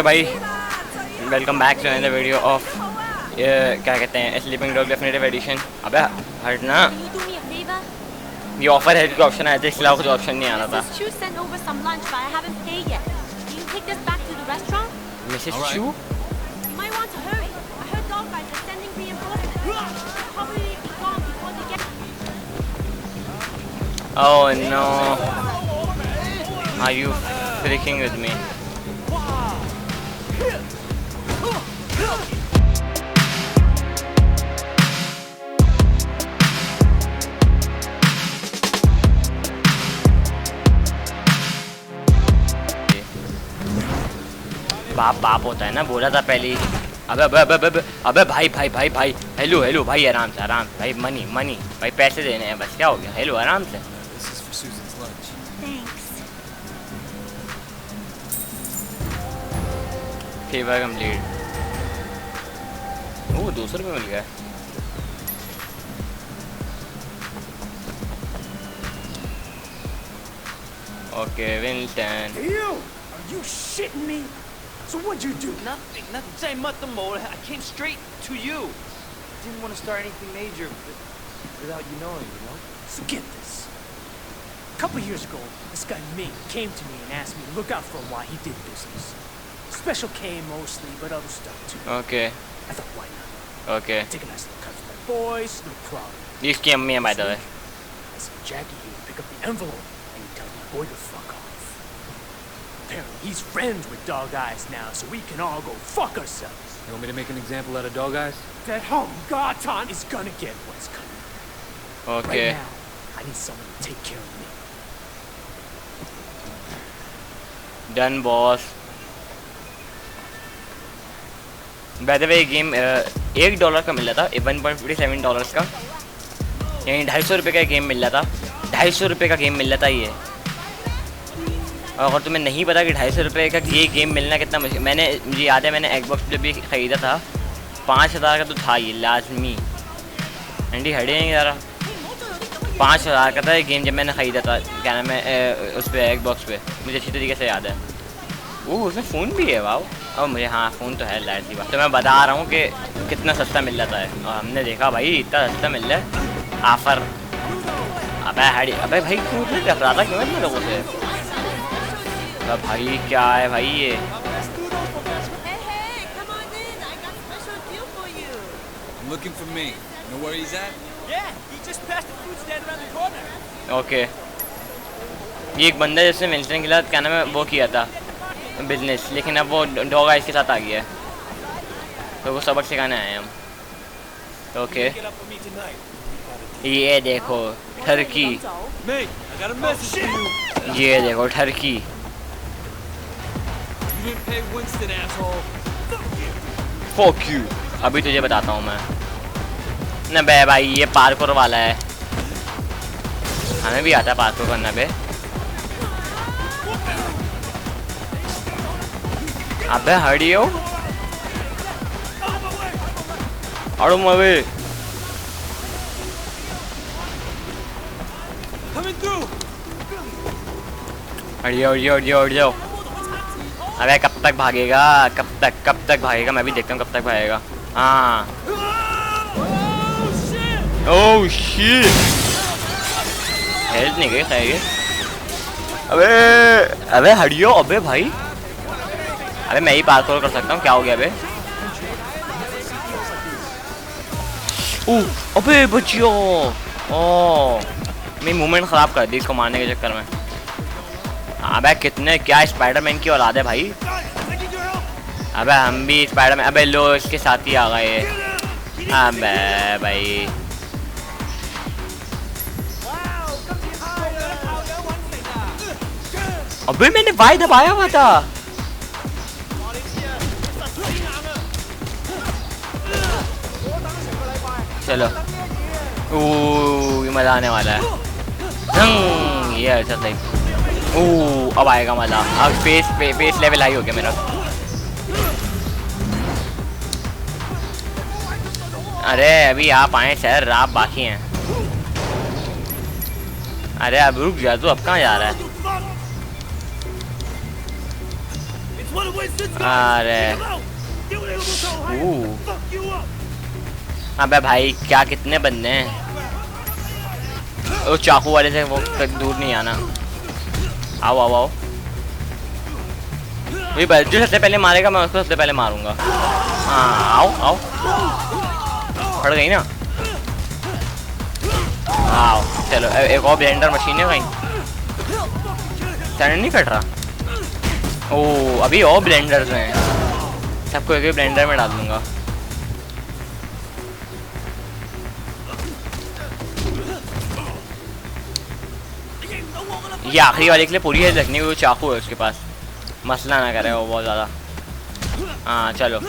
भाई welcome back to another video of क्या कहते हैं स्लीपिंग डॉग डेफिनेटिव एडिशन। अबे हटना, ये ऑफर है का ऑप्शन आया था, इसके अलावा कुछ ऑप्शन नहीं आ रहा था। Mrs Chu oh no, are you freaking with me? बाप बाप होता है ना, बोला था पहले ही। अबे अबे अबे अबे अबे भाई भाई भाई भाई, हेलो हेलो भाई, आराम से भाई, मनी मनी भाई, पैसे देने हैं बस, क्या हो गया? हेलो आराम से। Favour complete. ओह 200 रुपये मिल गया। Okay Winston. Are you shitting me? So what'd you do? Nothing. Say nothing more. I came straight to you. Didn't want to start anything major without you knowing, you know? So get this. A couple years ago, this guy Ming came to me and asked me to look out for him while he did business. Special K mostly, but other stuff too. Okay. I thought, why not? Okay. Take a nice little cut for my boys, no problem. You scam me, by the way. I said, Jackie, you pick up the envelope and you tell my boy to fuck off. Apparently, he's friends with Dog Eyes now, so we can all go fuck ourselves. You want me to make an example out of Dog Eyes? That home Garton is gonna get what's coming. Okay. Right now, I need someone to take care of me. Done, boss. By the way, game $1 का मिल रहा था, $1.57 का, यानी 250 रुपये का game मिल रहा था। 250 रुपये का गेम मिल रहा था ये। और अगर तुम्हें नहीं पता कि 250 रुपये का ये गेम मिलना कितना मुश्किल, मुझे याद है मैंने Xbox पे भी ख़रीदा था, 5000 का तो था ये लाजमी। एंडी हटे नहीं ज़रा, 5000 का था ये गेम जब मैंने ख़रीदा था, क्या नाम है, उस पर Xbox पे, मुझे अच्छी तरीके से याद है। ओह उसमें फ़ोन भी है, वाओ। और मुझे हाँ फ़ोन तो है, लाइट सी बात। तो मैं बता रहा हूँ कि कितना सस्ता मिल जाता है, और हमने देखा भाई इतना सस्ता मिल रहा है, ऑफ़र। अबे हड़ी, अबे भाई क्यों इतना टकरा था, क्यों इतने लोगों से? अब भाई क्या है भाई ये? Looking for me. Know where he's at? Yeah, he just passed the food stand around the corner. Okay. ये एक बंदा जिसने विंस्टन के साथ क्या नाम है वो किया था बिजनेस, लेकिन अब वो डॉग आइस के साथ आ गया है, तो वो सबक सिखाने आए हम। ओके ये देखो ठरकी, ये देखो ठरकी। Fuck you. अभी तुझे बताता हूँ मैं ना बे भाई, ये पार्कोर वाला है, हमें भी आता है पार्कोर करना बे। अबे हटियो, अड़ो मवे। हटियो हटियो हटियो हटियो। अबे कब तक भागेगा, कब तक भागेगा? मैं भी देखता हूँ कब तक भागेगा। हाँ ओह शिट, हेल्थ नहीं गई खाएगी। अबे हटियो, अबे भाई, अबे मैं ही पार्कोर कर सकता हूँ, क्या हो गया अबे? ओह अबे बच्चियों, ओह मेरी मूवमेंट ख़राब कर दी इसको मारने के चक्कर में। अबे कितने क्या स्पाइडरमैन की औलाद है भाई। अबे हम भी स्पाइडरमैन, अबे लो इसके साथ ही आ गए। अबे भाई अबे मैंने वाई दबाया हुआ था। चलो ओह ये मज़ा आने वाला है। ये अच्छा सही। ओह अब आएगा मज़ा, अब पेस लेवल हाई हो गया मेरा। अरे अभी आप आए सर, आप बाकी हैं। अरे अब रुक जा, तू अब कहाँ जा रहा है? अरे अबे भाई क्या कितने बंदे हैं? वो चाकू वाले से वो दूर नहीं आना। आओ आओ आओ। जो सबसे पहले मारेगा मैं उसको सबसे पहले मारूंगा। हाँ आओ आओ। फट गई ना। आओ चलो एक और ब्लेंडर मशीन है कहीं। सैंड नहीं कट रहा। ओह अभी और ब्लेंडर्स हैं। सबको एक ब्लेंडर में डाल दूंगा। ये आखिरी वाले के लिए पूरी है रखने की। वो चाकू है उसके पास, मसला ना करे वो बहुत ज़्यादा। हाँ चलो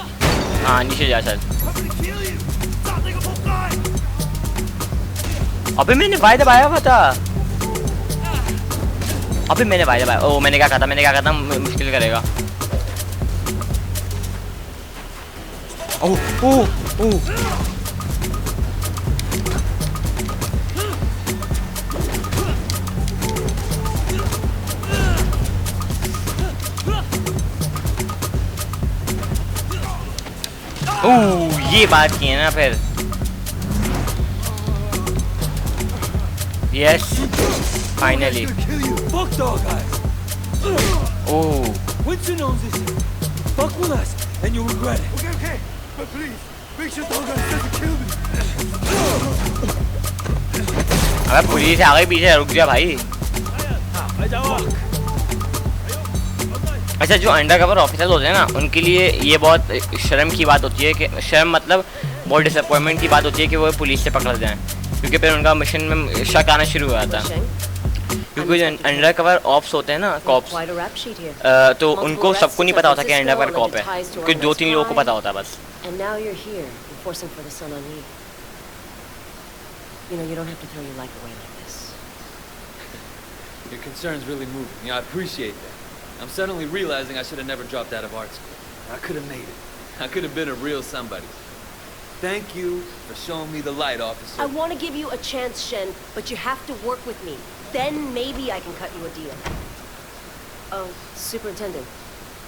हाँ नीचे जा चल। अबे मैंने वाई दबाया हुआ था। अबे मैंने वाई दबाया। ओ मैंने क्या कहा था मुश्किल करेगा। ओह ओह ओह ये बात की है ना फिर। Yes finally. Fuck dog eyes. Oh Winston owns this. Fuck with us, and you'll regret it. Okay, but please, make sure dog eyes doesn't kill me. अबे पुलिस आ गई पीछे, रुक जा भाई। अच्छा जो अंडर कवर ऑफिसर्स होते हैं ना उनके लिए ये बहुत शर्म की बात होती है कि शर्म मतलब बहुत डिसअपॉइंटमेंट की बात होती है कि वो पुलिस से पकड़ जाएं, क्योंकि फिर उनका मिशन में शक आना शुरू हो जाता है। क्योंकि जो अंडर कवर ऑप्स होते हैं ना कॉप्स, तो उनको सबको नहीं पता होता कि अंडर कवर कॉप है, क्योंकि 2-3 लोगों को पता होता है बस। Your concern's really moving me. I appreciate that. I'm suddenly realizing I should have never dropped out of art school. I could have made it. I could have been a real somebody. Thank you for showing me the light, officer. I want to give you a chance, Shen, but you have to work with me. Then maybe I can cut you a deal. Oh, Superintendent,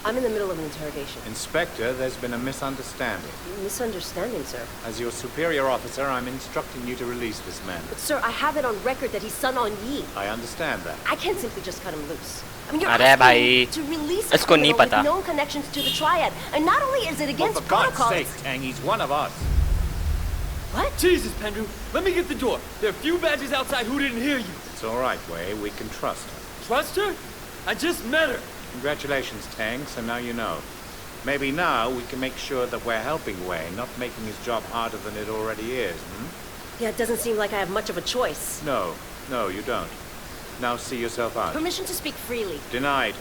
I'm in the middle of an interrogation. Inspector, there's been a misunderstanding. Misunderstanding, sir. As your superior officer, I'm instructing you to release this man. But, sir, I have it on record that he's Sun On Yi. I understand that. I can't simply just cut him loose. I mean, you're अरे asking भाई, me to release a इसको नहीं criminal with पता। known connections to the triad. And not only is it Well, against for God's protocol, sake, Tang, he's one of us. What? Jesus, Pendrew, let me get the door. There are a few badges outside who didn't hear you. It's all right, Wei. We can trust her. Trust her? I just met her. Congratulations, Tang. So now you know. Maybe now we can make sure that we're helping Wei, not making his job harder than it already is. Yeah, it doesn't seem like I have much of a choice. No, you don't. Now see yourself out. Permission to speak freely. Denied.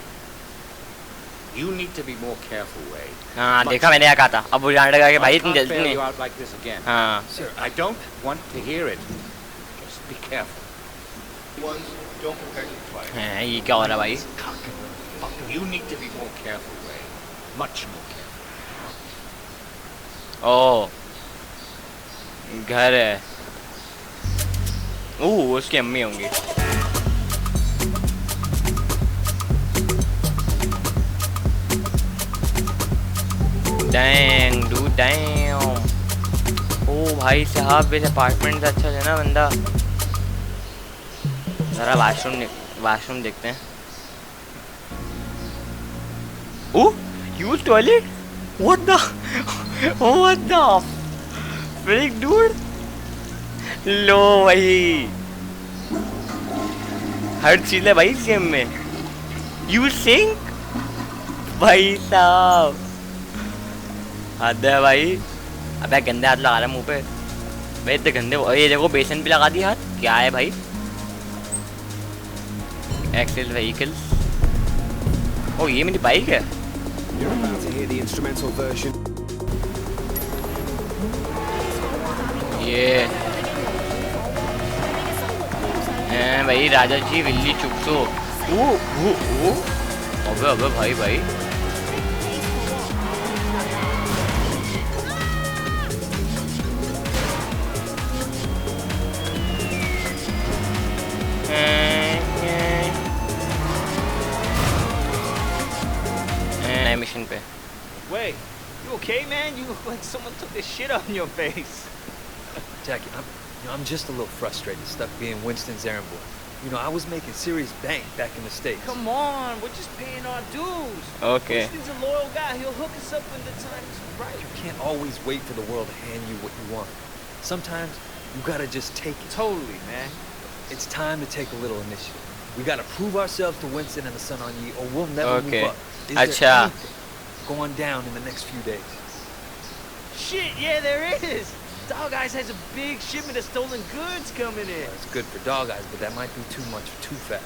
You need to be more careful, Wei. हाँ देखा मैंने क्या कहा था। अब वो जानने लगा कि भाई I इतनी can't जल्दी bail नहीं। you out like this again. हाँ Sir, I don't want to hear it. Just be careful. Don't prepare to try. हैं, ये क्या हो रहा है भाई? You need to be more careful, Wei. Much more careful. ओह घर है। ओह उसकी अम्मी होंगी। Dang do dam. ओ भाई साहब इस अपार्टमेंट से अच्छा है ना बंदा। जरा वाशरूम देखते हैं। Oh use toilet. What the freak, dude? लो भाई हर चीज है भाई इस गेम में। यू सिंक भाई साहब हद है भाई। अबे गंदे हाथ लगा रहा है मुंह पे भाई, इतने गंदे। ये देखो बेसन पे लगा दिया हाथ। क्या है भाई? Excel vehicles. ओ ये मेरी बाइक है। You're about to hear the instrumental version. ये भाई राजा जी विल्ली चुपसो। ओ अबे भाई mission Hey, you okay, man? You look like someone took the shit on your face. Jackie, I'm just a little frustrated stuck being Winston's errand boy. You know, I was making serious bank back in the States. Come on, we're just paying our dues. Okay. Winston's a loyal guy. He'll hook us up when the time is right. You can't always wait for the world to hand you what you want. Sometimes you gotta just take it. Totally, man. It's time to take a little initiative. We gotta prove ourselves to Winston and the Sun on Yi, or we'll never Okay. move up. Is Acha. there anything going down in the next few days? Shit, yeah, there is. Dog Eyes has a big shipment of stolen goods coming in. Well, it's good for Dog Eyes, but that might be too much too fast.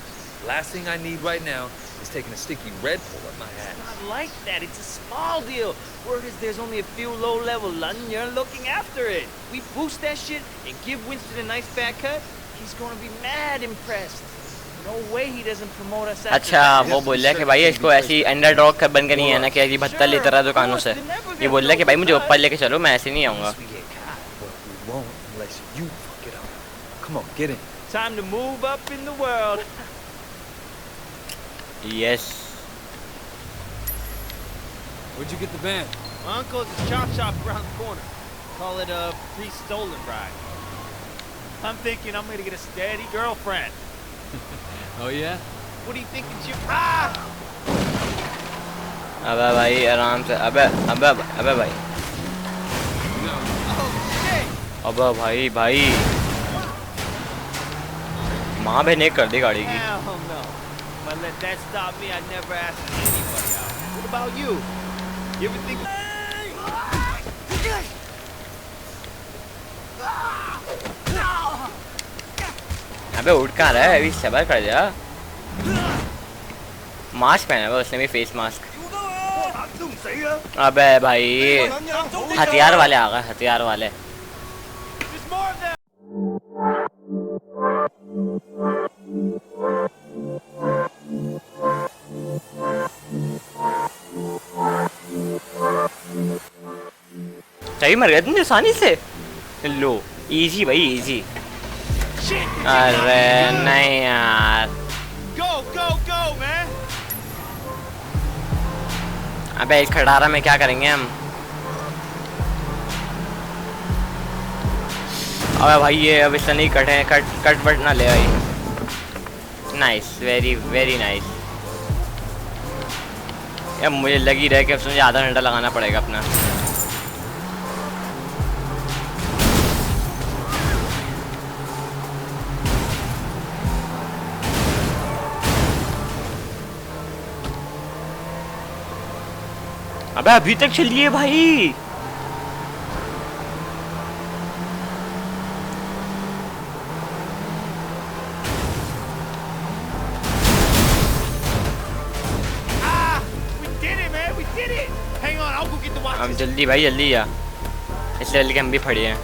Last thing I need right now is taking a sticky red pull at my ass. Not like that. It's a small deal. Word is there's only a few low-level London. You're looking after it. We boost that shit and give Winston a nice fat cut. He's gonna be mad impressed. No way he doesn't promote us. अच्छा वो बोल रहा है कि भाई इसको ऐसी underdog का बन के नहीं है ना कि ऐसी भत्ता लेता रहा दुकानों से ये बोल रहा है कि भाई मुझे ऊपर लेके चलो मैं ऐसे नहीं आऊँगा Unless we get caught. But we won't unless you fuck it up. Come on, get in. Time to move up in the world. Yes Where'd you get the van? My uncle's a chop shop around the corner. Call it a pre-stolen ride. I'm thinking I'm gonna get a steady girlfriend. Oh yeah? What do you think it's your... Ah! अबे भाई आराम से अबे अबे अबे भाई Oh, shit! अबे भाई भाई माँ बहन एक कर दी गाड़ी की Hell no. If I let that stop me, I'd never ask anybody out. What about you? You ever think... अबे उठ कहाँ रहा है अभी सबर कर जा मास्क पहना हुआ उसने भी फेस मास्क अबे भाई हथियार वाले आ गए हथियार वाले There's more of them! सही मर गया तुम आसानी से लो इजी भाई इजी Shit! अरे नहीं यार Go, go, go, man! अबे इस खटारा में क्या करेंगे हम अबे भाई ये अब इससे नहीं कटे कट वट ना ले भाई नाइस वेरी वेरी नाइस अब मुझे लग ही रहा है कि अब मुझे आधा घंटा लगाना पड़ेगा अपना अबे अभी तक चलिए भाई Ah! We did it, man! We did it! Hang on, I'll go get the अब watches. जल्दी भाई जल्दी जा इसलिए जल्दी हम भी फड़े हैं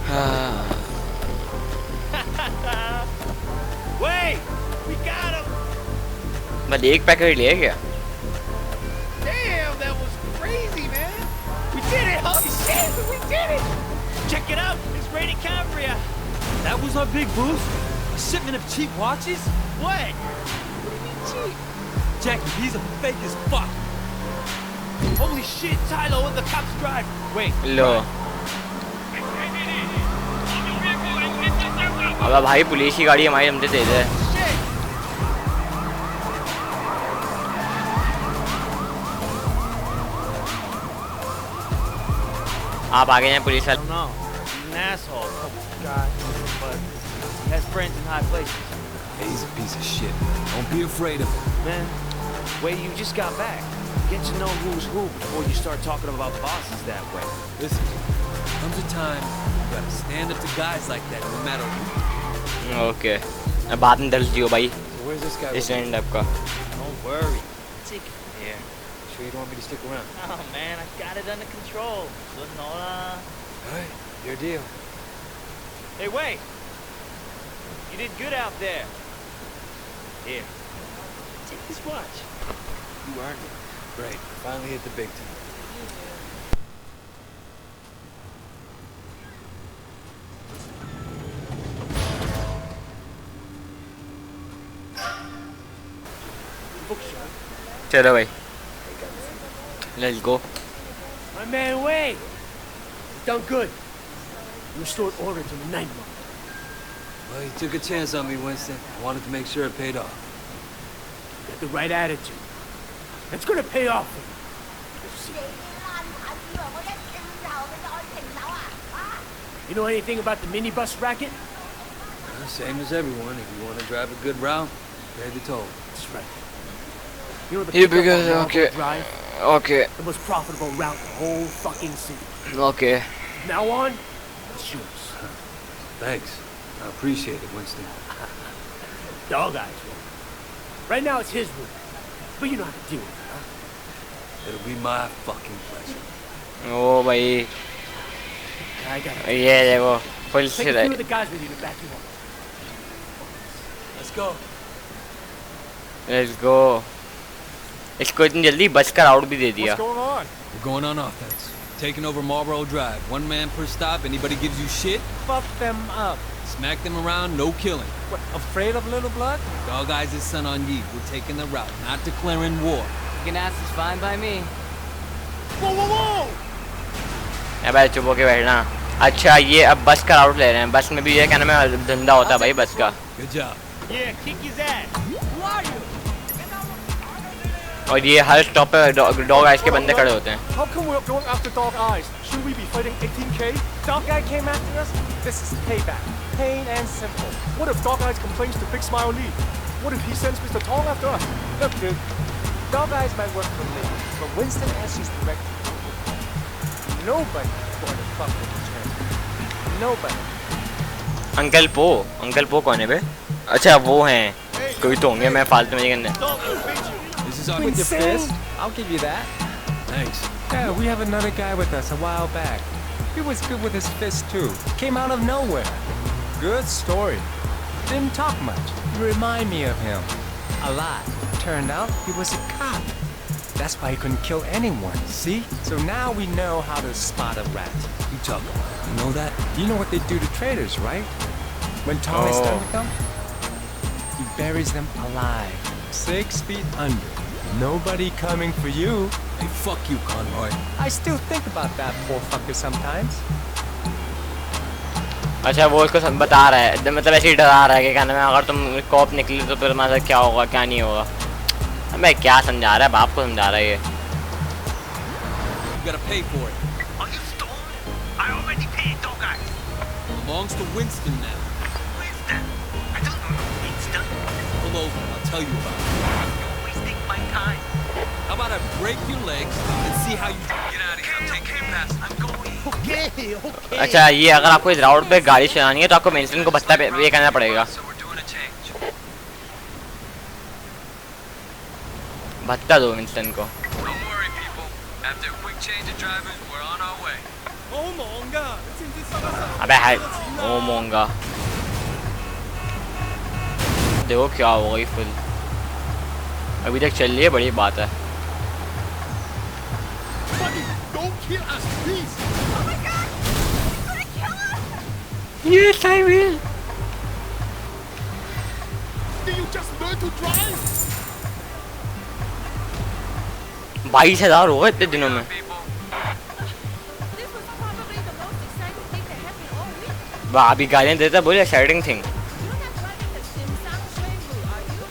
हाँ Wait! We got him! बस एक पैकेट ले क्या Damn, that was crazy, man! We did it! Holy shit! We did it! Check it out! It's rated Cambria! That was our big boost? A shipment of cheap watches? What? What do you mean cheap? Jackie, he's a fake as fuck. Holy shit, Tylo, and the cops drive! Wait, लो अबे भाई police की गाड़ी हमारी हमसे तेज है shit! आप आगे हैं पुलिस I वाले don't know. He's an asshole, guy, but he has friends in high places. He's a piece of shit. Don't be afraid of him. Man, wait, you just got back. Get to know who's who before you start talking about bosses that way. Listen, comes a time you gotta stand up to guys like that no matter who. Okay अब बाद में दर्ज दियो भाई So where's this guy? इस and आपका Don't worry. Take it from here. Sure you don't want me to stick around? Oh, man, I got it under control. Sonora. Alright, your deal. Hey, wait. You did good out there. Here. Take this watch. You earned it. Great, finally hit the big time. चलो भाई, let's go. My man, wait! You've done good. You restored order to the night mode. Well, you took a chance on me, Winston. I wanted to make sure it paid off. You got the right attitude. That's gonna pay off for you. Let's see. You know anything about the minibus racket? Same as everyone. If you want to drive a good route, pay the toll. That's right. You know the Yeah, pickup on because- Marlboro okay. Drive? Okay, The most profitable route in the whole fucking city. okay. From now on, it's yours. Thanks. I appreciate it, Winston. Dog Eyes will. Right now it's his route. But you know how to deal with it, huh? It'll be my fucking pleasure. ओ भाई, I got it. ये देखो full Take a few of the guys with you to back you up. Let's go. Let's go. इसको इतनी जल्दी बस का राउट भी दे दिया। We're going on offense. Taking over Marlboro Drive. One man per stop. Anybody gives you shit, Fuck them up. smack them around, no killing. What, afraid of little blood? Dog Eyes' son on ye. We're taking the route, not declaring war. Ganass is fine by me. भाई चुप होके बैठना। अच्छा ये अब बस का राउट ले रहे हैं। बस में भी ये क्या नाम है, धंधा होता है भाई बस का। Good job. Yeah, kick his ass. Who are you? और ये हर स्टॉप पे डॉग आइस के बंदे खड़े होते हैं। How come we're going after Dog Eyes? Shouldn't we be fighting 18K? Dog Guy came after us? This is payback. Plain and simple. What if Dog Eyes complains to Big Smile Lee? What if he sends Mr. Tong after us? Look, dude. Dog Eyes might work for Lee, but Winston answers directly. Nobody is going to fuck with the chairman. Nobody. Uncle पो कौन है बे? अच्छा वो हैं, कोई तो होंगे, मैं फालतू में नहीं करने। This is our With your fist? I'll give you that. Thanks. Yeah, we have another guy with us a while back. He was good with his fist too. Came out of nowhere. Good story. Didn't talk much. You remind me of him. A lot. Turned out he was a cop. That's why he couldn't kill anyone, see? So now we know how to spot a rat. You talk about it. You know that? You know what they do to traitors, right? When Tom is done with them, he buries them alive, 6 feet under. Nobody coming for you. Hey, fuck you, Conroy. I still think about that poor fucker sometimes. अच्छा वो उसको सब बता रहा है, मतलब ऐसे ही डरा रहा है कि क्या नाम है, अगर तुम कॉप निकले तो फिर मतलब क्या होगा क्या नहीं होगा। मैं क्या समझा रहा है, बाप को समझा रहा है ये। You gotta pay for it. Are you stoned? I already paid, Dog Eyes. Belongs to Winston now. Winston? I don't know Winston. Pull over. I'll tell you about it. You're wasting my time. How about I break your legs and see how you get out of here? I'll take care fast. I'm going. Okay, okay. अच्छा ये अगर आपको इस राउट पे गाड़ी चलानी है तो आपको विंस्टन को भत्ता पे करना पड़ेगा। So we're doing a change. भत्ता दो विंस्टन को। Don't worry, people. After a quick change of drivers, we're on our way. अबे है ओ मोंगा, देखो क्या हो गई फुल। अभी तक चल रही है, बड़ी बात है। Don't kill us, please! Yes, I will. Did you just learn to drive? 22,000 हो गए इतने दिनों में। This was probably the most exciting thing that happened all week. वाह अभी गालियाँ देता है, बोले exciting thing. You're not driving the Sim Sam train route, are you?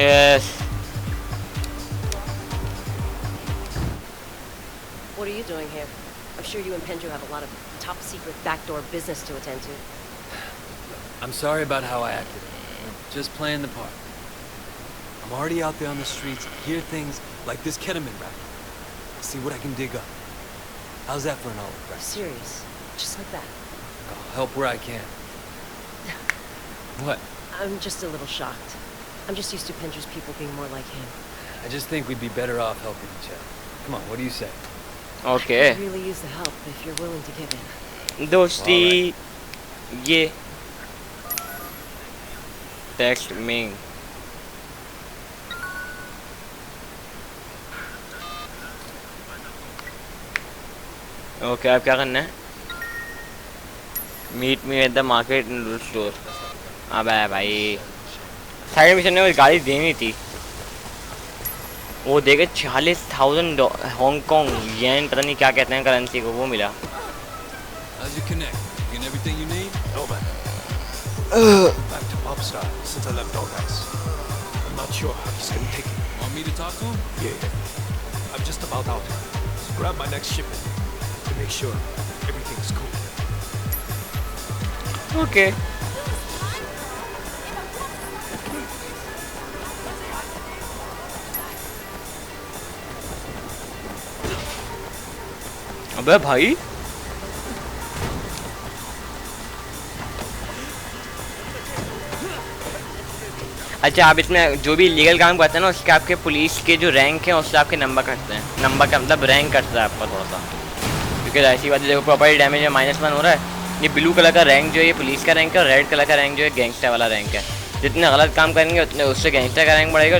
Yes. What are you doing here? I'm sure you and Pendrew have a lot of top secret backdoor business to attend to. I'm sorry about how I acted. Just playing the part. I'm already out there on the streets, hear things like this ketamine racket. See what I can dig up. How's that for an olive branch? Serious. Just like that. I'll help where I can. What? I'm just a little shocked. I'm just used to Pendrew's people being more like him. I just think we'd be better off helping each other. Come on, what do you say? Okay. I could really use the help if you're willing to give in. दोस्ती ये text me. Okay अब क्या करना है? Meet me at the market store. अब है भाई side mission में गाड़ी देनी थी। वो देखे 40,000 हांगकांग येन, पता नहीं क्या कहते हैं करेंसी को, वो मिला। How's your connect? Getting everything you need? No, man. Back to Popstar since I left Dog Eyes. I'm not sure how he's getting taken. Want me to talk to him? Yeah. I'm just about out. So grab my next shipment to make sure everything's cool. Okay अबे भाई अच्छा, आप इसमें जो भी legal काम करते हैं ना, उसके आपके पुलिस के जो रैंक है उससे आपके नंबर कटते हैं। नंबर का मतलब रैंक कटता है आपका थोड़ा सा, क्योंकि ऐसी बात है, देखो प्रॉपर्टी डैमेज में -1 हो रहा है। ये ब्लू कलर का रैंक जो है ये पुलिस का रैंक है, और रेड कलर का रैंक जो है गैंगस्टर वाला रैंक है। जितने गलत काम करेंगे उतने उससे गैंगस्टर का रैंक बढ़ेगा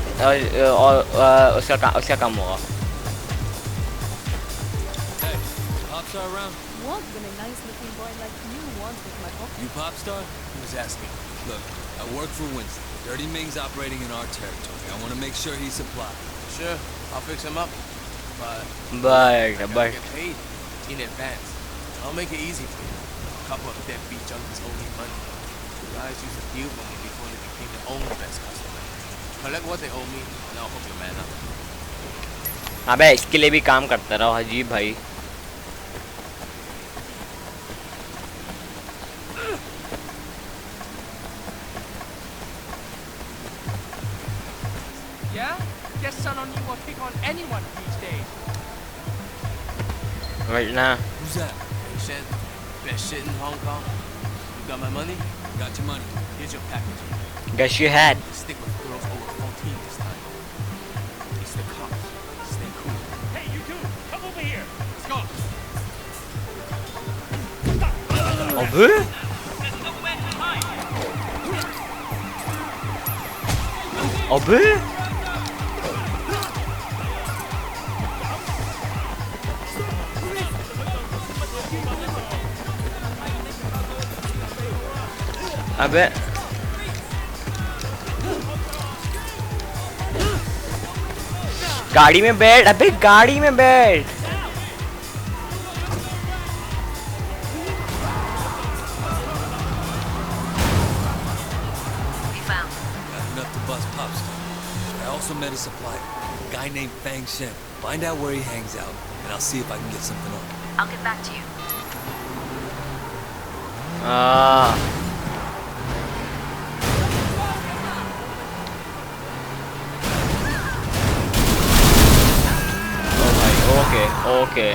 और उसका कम होगा। Hey, Popstar around? What will a nice looking boy like you want with my pocket? You Popstar? He was asking. Look, I work for Winston. Dirty Ming's operating in our territory. I want to make sure he's supplied. Sure, I'll fix him up. But But get paid in advance. I'll make it easy for you. A couple of deadbeat junkies owe me money. The guys used to deal with me before they became their own best customer. Collect what they owe me, and I'll hook your man up. अबे इसके लिए भी काम करता रहो अजीब भाई। Yeah? Guess son on you will pick on anyone these days. Right now. Who's that? Hey, Shen, best shit in Hong Kong. You got my money? Got your money. Here's your package. Guess you had. Stick with girls over 14 this time. It's the cops. Stay cool. Hey, you two! Come over here! Let's go! अबे अबे अबे गाड़ी में बैठ, अबे गाड़ी में बैठ। Got enough to bust Popstar. I also met a supplier, a guy named Fang Shen. Find out where he hangs out, and I'll see if I can get something on him. I'll get back to you. Okay okay,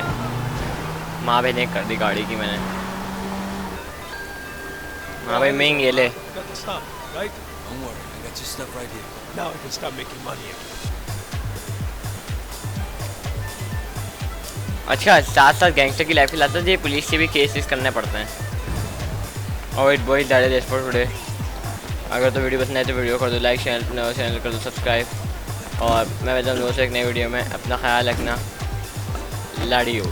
माँ भाई ने कर दी गाड़ी की मैंने। हाँ भाई मैं ये ले। Got the stuff, right? Don't worry, I got your stuff right here. Now I can start making money again. अच्छा, साथ साथ गैंगस्टर की लाइफ लाता है, ये पुलिस से भी केसेस करने पड़ते हैं। और it boys that is for today. अगर तो वीडियो पसंद आए तो वीडियो कर दो लाइक, चैनल कर दो सब्सक्राइब, और मैं मिलता हूँ दोस्तों एक नई वीडियो में। अपना ख्याल रखना, लाडियो।